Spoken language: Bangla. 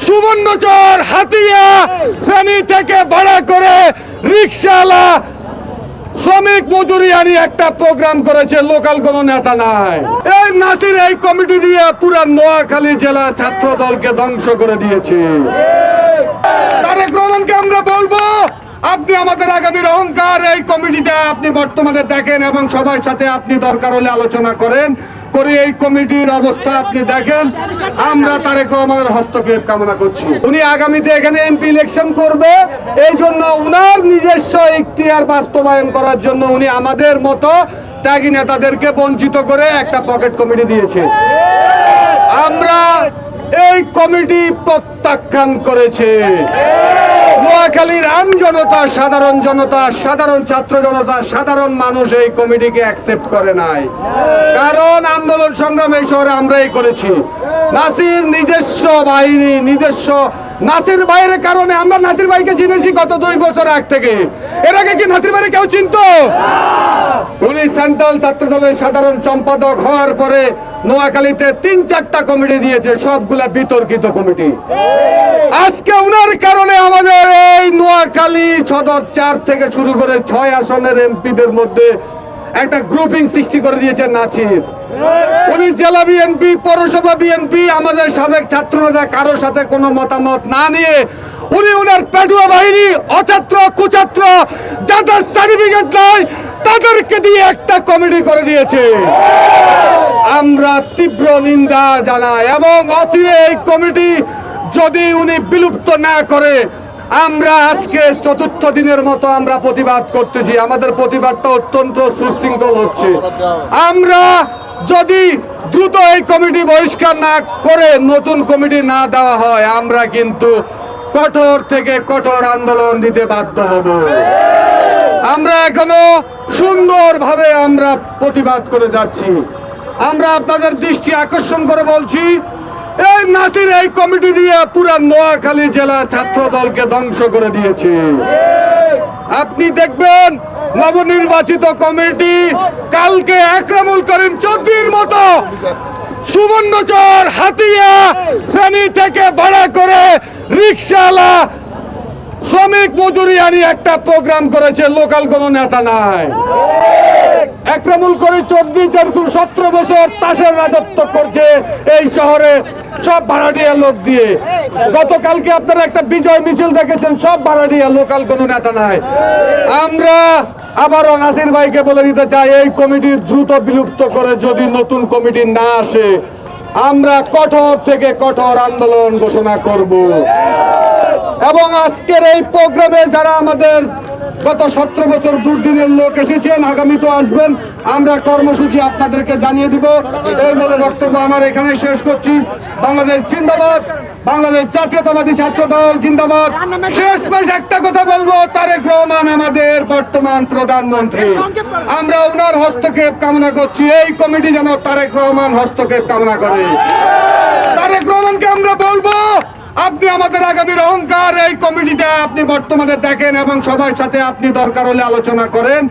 সুবর্ণচর, হাতিয়া, ফেনী থেকে ভাড়া করে রিক্সাওয়ালা শ্রমিক মজুরি আনি একটা প্রোগ্রাম করেছে, লোকাল কোন নেতা নাই। এই নাসির এই কমিটি দিয়ে পুরা নোয়াখালী জেলা ছাত্র দলকে ধ্বংস করে দিয়েছে। তারেক রহমানকে আমরা বলবো, আপনি আমাদের আগামীর অহংকার। এই কমিটিটা আপনি বর্তমানে দেখেন এবং সবার সাথে আপনি দরকার হলে আলোচনা করেন করে এই কমিটির অবস্থা আপনি দেখেন। আমরা তারেক রহমানের হস্তক্ষেপ কামনা করছি। উনি আগামীতে এখানে এমপি ইলেকশন করবে, এই জন্য উনার নিজস্ব ইখতিয়ার বাস্তবায়ন করার জন্য উনি আমাদের মতো ত্যাগী নেতাদেরকে বঞ্চিত করে একটা পকেট কমিটি দিয়েছে। আমরা এই কমিটি প্রত্যাখ্যান করেছে। নোয়াখালীর আম জনতা, সাধারণ জনতা, সাধারণ ছাত্র জনতা, সাধারণ মানুষ এই কমিটিকে অ্যাকসেপ্ট করে নাই। কারণ আন্দোলন সংগ্রাম এই শহরে আমরাই করেছি। নাসির নিজস্ব বাহিনী, নিজস্ব নাসির ভাইয়ের কারণে আমরা নাসির ভাইকে চিনেছি গত 2 বছর আগ থেকে। এর আগে কি নাসির ভাইকে কেউ চিনতো? উনি সেন্ট্রাল ছাত্র দলের সাধারণ সম্পাদক হওয়ার পরে নোয়াখালীতে 3-4টা কমিটি দিয়েছে, সবগুলা বিতর্কিত কমিটি। আজকে উনার কারণে আমাদের এই নোয়াখালী সদর 4 থেকে শুরু করে 6 আসনের এমপিদের মধ্যে একটা গ্রুপিং সৃষ্টি করে দিয়েছে নাসির। উনি জেলা বিএনপি, পৌরসভা বিএনপি, আমাদের সাবেক ছাত্ররা কারোর সাথে কোনো মতামত না নিয়ে উনি উনার পেটুয়া বাহিনী, অছাত্র কুছাত্র যাদের সার্টিফিকেট নাই তাদেরকে দিয়ে একটা কমিটি করে দিয়েছে। আমরা তীব্র নিন্দা জানাই এবং অচিরে এই কমিটি যদি উনি বিলুপ্ত না করে, আমরা আজকে 4র্থ দিনের মতো আমরা প্রতিবাদ করতেছি। আমাদের প্রতিবাদটা অত্যন্ত সুশৃঙ্খল হচ্ছে। আমরা যদি দ্রুত এই কমিটি বহিষ্কার না করে নতুন কমিটি না দেওয়া হয়, আমরা কিন্তু কঠোর থেকে কঠোর আন্দোলন দিতে বাধ্য হব। আমরা এখনো সুন্দরভাবে আমরা প্রতিবাদ করে যাচ্ছি। আমরা আপনাদের দৃষ্টি আকর্ষণ করে বলছি, এই নাসির এই কমিটি দিয়ে পুরা নোয়াখালী জেলা ছাত্র দলকে ধ্বংস করে দিয়েছে। আপনি দেখবেন নবনির্বাচিত কমিটি কালকে আকরামুল করিম চৌধুরীর মতো সুবর্ণচর, হাতিয়া, ফেনী থেকে ভাড়া করে রিক্সাওয়ালা শ্রমিক মজুরি আনি একটা প্রোগ্রাম করেছে, লোকাল কোন নেতা নাই। আকরামুল করিম চৌধুরী যেরকম 17 বছর তাসের রাজত্ব করছে এই শহরে, সব ভাড়াটিয়া লোক দিয়ে। গতকালকে আপনারা একটা বিজয় মিছিল দেখেছেন, সব ভাড়াটিয়া, লোকাল কোন নেতা নাই। আমরা আবারও নাসির ভাইকে বলে দিতে চাই, এই কমিটি দ্রুত বিলুপ্ত করে যদি নতুন কমিটি না আসে, আমরা কঠোর থেকে কঠোর আন্দোলন ঘোষণা করব। এবং আজকের এই প্রোগ্রামে যারা আমাদের গত 17 বছর দুর্দিনের লোক এসেছেন, আগামী তো আসবেন, আমরা কর্মসূচি আপনাদেরকে জানিয়ে দিব। এই বলে বক্তব্য আমার এখানে শেষ করছি। বাংলাদেশ জিন্দাবাদ, বাংলাদেশ জাতীয়তাবাদী ছাত্র দল জিন্দাবাদ। শেষ মাস একটা কথা বলবো, তারেক রহমান আমাদের বর্তমান প্রধানমন্ত্রী। আমরা ওনার হস্তক্ষেপ কামনা করছি। এই কমিটি যেন তারেক রহমান হস্তক্ষেপ কামনা করে। তারেক রহমানকে আমরা বলবো, আপনি আমাদের আগামীর অহংকার। এই কমিটিটা আপনি বর্তমানে দেখেন এবং সবার সাথে আপনি দরকার হলে আলোচনা করেন